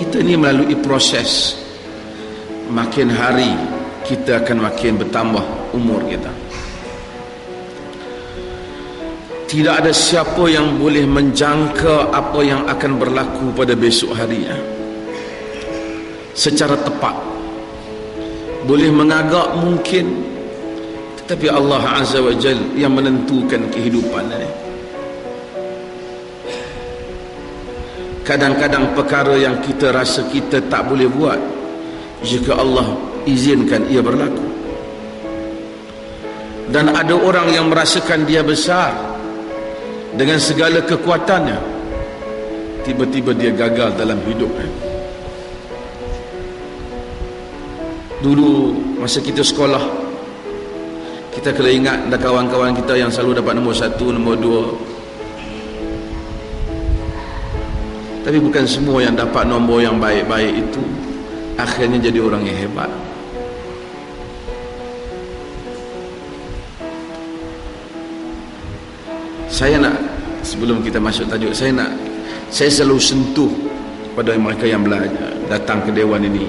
kita ni melalui proses, makin hari kita akan makin bertambah umur kita. Tidak ada siapa yang boleh menjangka apa yang akan berlaku pada besok hari secara tepat. Boleh mengagak mungkin, tetapi Allah Azza wa Jal yang menentukan kehidupan ini. Kadang-kadang perkara yang kita rasa kita tak boleh buat, jika Allah izinkan ia berlaku. Dan ada orang yang merasakan dia besar dengan segala kekuatannya, tiba-tiba dia gagal dalam hidupnya. Dulu masa kita sekolah, kita kena ingat ada kawan-kawan kita yang selalu dapat nombor 1, nombor 2. Tapi bukan semua yang dapat nombor yang baik-baik itu akhirnya jadi orang yang hebat. Saya nak, sebelum kita masuk tajuk, saya selalu sentuh pada mereka yang belajar datang ke Dewan ini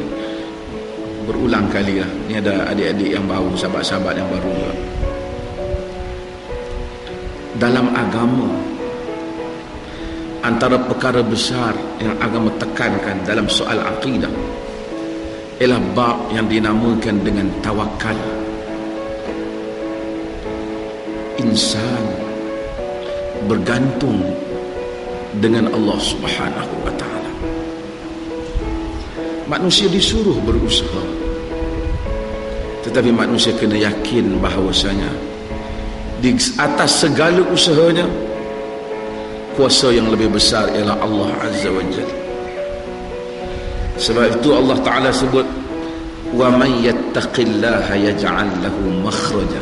berulang kali lah. Ini ada adik-adik yang baru, sahabat-sahabat yang baru juga. Dalam agama, antara perkara besar yang agama tekankan dalam soal akidah ialah bab yang dinamakan dengan tawakal. Insan bergantung dengan Allah Subhanahu wa ta'ala. Manusia disuruh berusaha, tetapi manusia kena yakin bahawasanya di atas segala usahanya, kuasa yang lebih besar ialah Allah Azza wa Jalla. Sebab itu Allah Ta'ala sebut, wa man yattaqillaha yaj'al lahu makhraja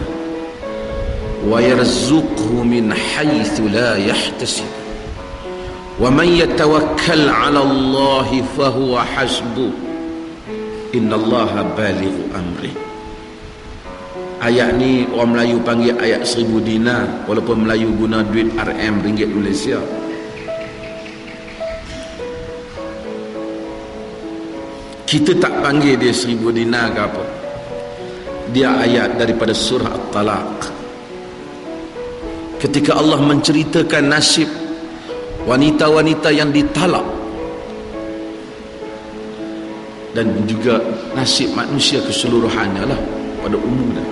wa yarzuqhu min haitsu la yahtasib wa man yatawakkal 'ala Allah fa huwa hasbuh innallaha balighu amri. Ayat ni orang Melayu panggil ayat 1000 dinar, walaupun Melayu guna duit RM, ringgit Malaysia. Kita tak panggil dia 1000 dinar ke apa. Dia ayat daripada surah At-Talaq. Ketika Allah menceritakan nasib wanita-wanita yang ditalak, dan juga nasib manusia keseluruhannya lah pada umumnya,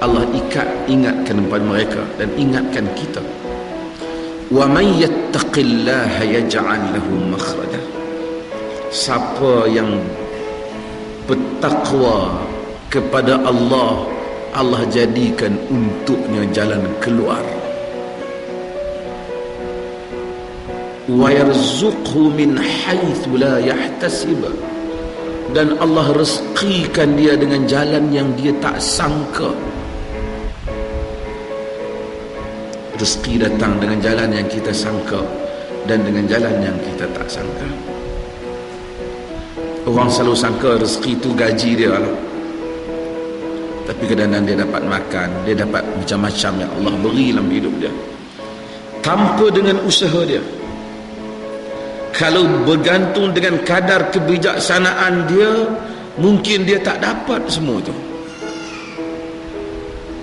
Allah ingatkan kepada mereka dan ingatkan kita, wa man yattaqillaha yaj'al lahu makhraja. Siapa yang bertakwa kepada Allah, Allah jadikan untuknya jalan keluar. Wa yarzuqhu min haitsu la yahtasib, dan Allah rezekikan dia dengan jalan yang dia tak sangka. Rezeki datang dengan jalan yang kita sangka dan dengan jalan yang kita tak sangka. Orang selalu sangka rezeki itu gaji dia lah, tapi kadang-kadang dia dapat makan, dia dapat macam-macam yang Allah beri dalam hidup dia tanpa dengan usaha dia. Kalau bergantung dengan kadar kebijaksanaan dia, mungkin dia tak dapat semua itu.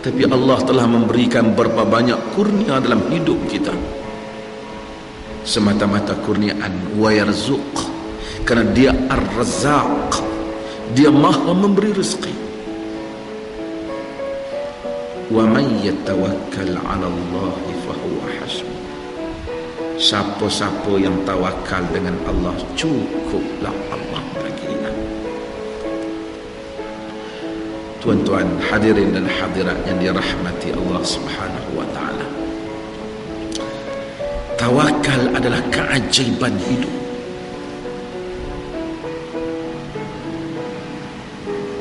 Tapi Allah telah memberikan berapa banyak kurnia dalam hidup kita, semata-mata kurniaan. Wa yarzuq, kerana dia Ar-Razzaq, dia maha memberi rezeki. Wa man yatawakkal 'ala Allah fa huwa hasbuh. Siapa-siapa yang tawakal dengan Allah, cukuplah Allah baginya. Tuan-tuan hadirin dan hadirat yang dirahmati Allah Subhanahu wa ta'ala, tawakal adalah keajaiban hidup.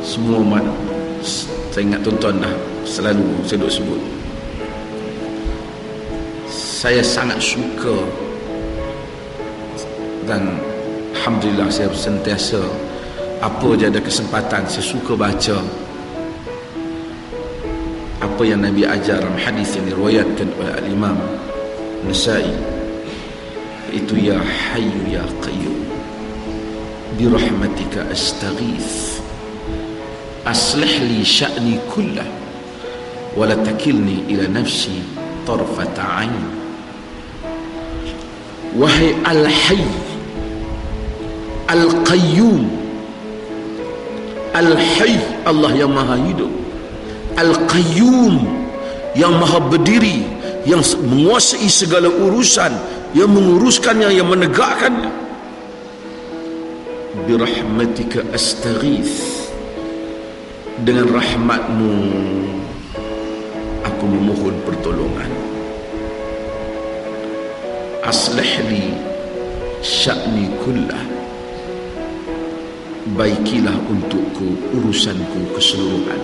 Semua mana, saya ingat tuan-tuan dah selalu saya duk sebut, saya sangat suka dan alhamdulillah saya sentiasa apa je ada kesempatan saya suka baca apa yang Nabi ajar dalam hadis yang diriwayatkan oleh Al-Imam Nasa'i. Itu ya Hayyu ya Qayyum birahmatika astaghith aslih li sya'ni kullah wa la takilni ila nafsi tarfata 'ain. Wahai Al-Hayy Al-Qayyum, Al-Hayy Allah yang maha hidup, Al-Qayyum yang maha berdiri, yang menguasai segala urusan, yang menguruskannya, yang menegakkannya. Birahmatika astaghith, dengan rahmatmu aku memohon pertolongan. Aslih li sya'ni kullah, baikilah untukku urusanku keseluruhan.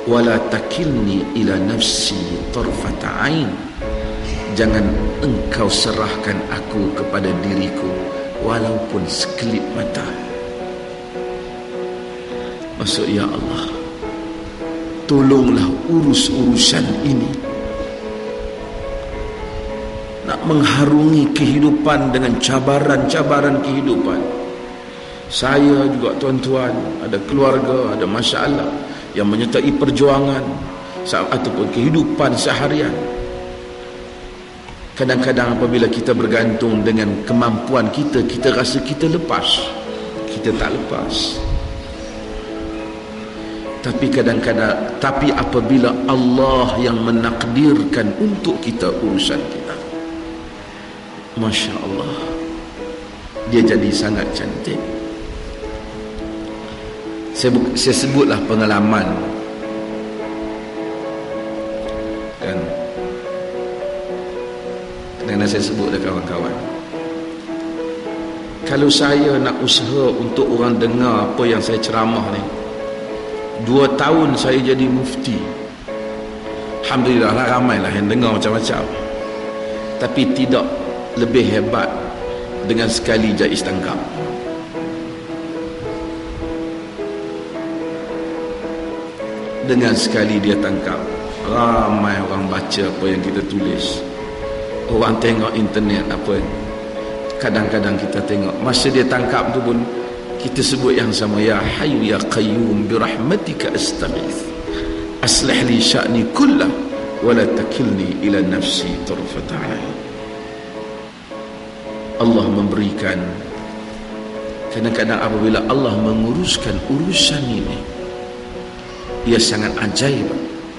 Wala takilni ila nafsi tarfata 'ain, jangan engkau serahkan aku kepada diriku walaupun sekelip mata. Maksud, ya Allah, tolonglah urus urusan ini, nak mengharungi kehidupan dengan cabaran-cabaran kehidupan. Saya juga tuan-tuan ada keluarga, ada masalah yang menyertai perjuangan ataupun kehidupan seharian. Kadang-kadang apabila kita bergantung dengan kemampuan kita, kita rasa kita lepas. Kita tak lepas. Tapi apabila Allah yang menakdirkan untuk kita urusan kita, Masya Allah, dia jadi sangat cantik. Saya sebutlah pengalaman kan, kerana saya sebut dekat kawan-kawan, kalau saya nak usaha untuk orang dengar apa yang saya ceramah ni, 2 tahun saya jadi mufti, alhamdulillah lah, ramai lah yang dengar macam-macam, tapi tidak lebih hebat dengan sekali Jaiz tangkap. Dengan sekali dia tangkap, ramai orang baca apa yang kita tulis, orang tengok internet apa. Kadang-kadang kita tengok masa dia tangkap tu pun kita sebut yang sama, ya Hayyu ya Qayyum birahmatika astaghith aslih li sya'ni kullah wa la takilni ila nafsi tarfata 'ain. Allah memberikan, kadang-kadang apabila Allah menguruskan urusan ini, ia sangat ajaib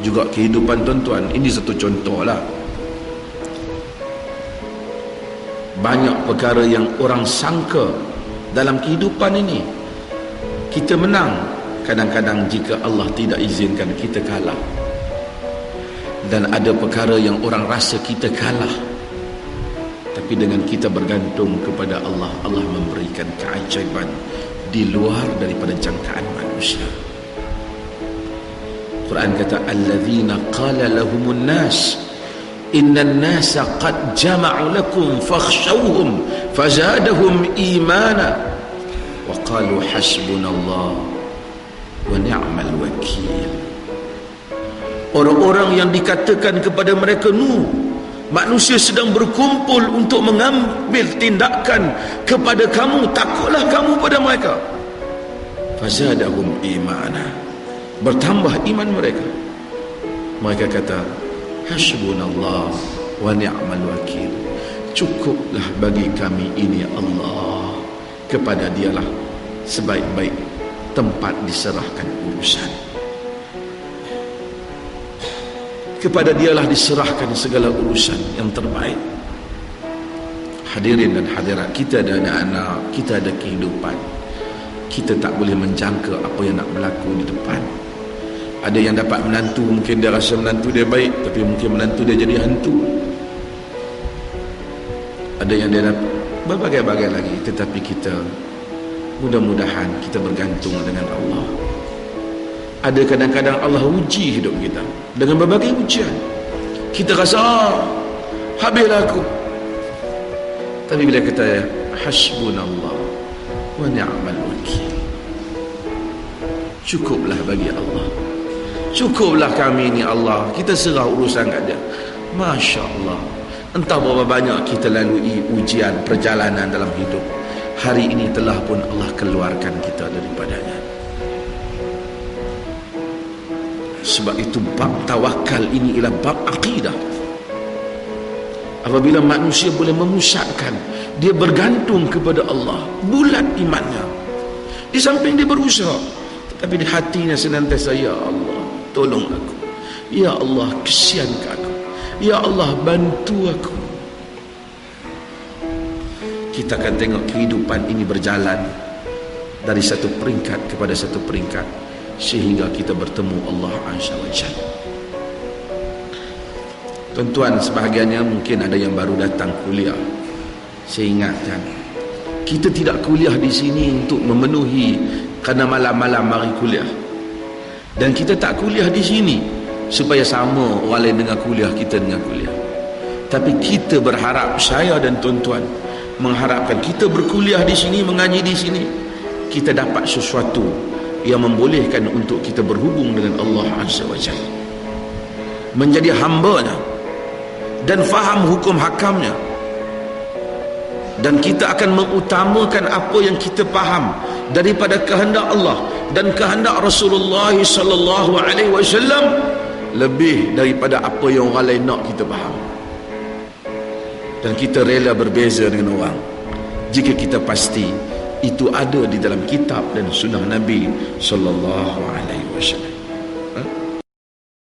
juga kehidupan tuan-tuan. Ini satu contoh lah. Banyak perkara yang orang sangka dalam kehidupan ini kita menang, kadang-kadang jika Allah tidak izinkan kita kalah. Dan ada perkara yang orang rasa kita kalah, tapi dengan kita bergantung kepada Allah, Allah memberikan keajaiban di luar daripada jangkaan manusia. Quran kata, alladzina qala lahumun nas innan nasa qad jama'u lakum fakhshawhum fazadahum imana wa qalu hasbunallah wa ni'mal wakil. Orang-orang yang dikatakan kepada mereka, manusia sedang berkumpul untuk mengambil tindakan kepada kamu, takutlah kamu pada mereka. Fazadahum imana, bertambah iman mereka. Mereka kata, hasbunallah wa ni'mal wakil, cukuplah bagi kami ini Allah, kepada dialah sebaik-baik tempat diserahkan urusan, kepada dialah diserahkan segala urusan yang terbaik. Hadirin dan hadirat, kita ada anak-anak, kita ada kehidupan, kita tak boleh menjangka apa yang nak berlaku di depan. Ada yang dapat menantu, mungkin dia rasa menantu dia baik, tapi mungkin menantu dia jadi hantu. Ada yang dia dapat berbagai-bagai lagi, tetapi kita mudah-mudahan kita bergantung dengan Allah. Ada kadang-kadang Allah uji hidup kita dengan berbagai ujian. Kita rasa habislah aku, tapi bila kata hasbunallah wa ni'mal wakil, cukuplah bagi Allah, cukuplah kami ni Allah, kita serah urusan kat dia. Masya Allah, Entah berapa banyak kita lalui ujian perjalanan dalam hidup, hari ini telah pun Allah keluarkan kita daripadanya. Sebab itu bab tawakal ini ialah bab akidah. Apabila manusia boleh memusatkan, dia bergantung kepada Allah, bulat imannya, di samping dia berusaha, tetapi di hatinya senantiasa, ya Allah tolong aku, ya Allah kesian aku, ya Allah bantu aku. Kita akan tengok kehidupan ini berjalan dari satu peringkat kepada satu peringkat, sehingga kita bertemu Allah Azza wa Jalla. Tuan-tuan, sebahagiannya mungkin ada yang baru datang kuliah. Saya ingatkan, kita tidak kuliah di sini untuk memenuhi kerana malam-malam mari kuliah. Dan kita tak kuliah di sini supaya sama orang lain dengan kuliah, kita dengan kuliah. Tapi kita berharap, saya dan tuan-tuan mengharapkan, kita berkuliah di sini, mengaji di sini, kita dapat sesuatu yang membolehkan untuk kita berhubung dengan Allah Azza wa Jalla, menjadi hamba-Nya dan faham hukum hakamnya. Dan kita akan mengutamakan apa yang kita faham daripada kehendak Allah dan kehendak Rasulullah sallallahu alaihi wasallam lebih daripada apa yang orang lain nak kita faham. Dan kita rela berbeza dengan orang jika kita pasti itu ada di dalam kitab dan sunnah Nabi sallallahu alaihi wasallam.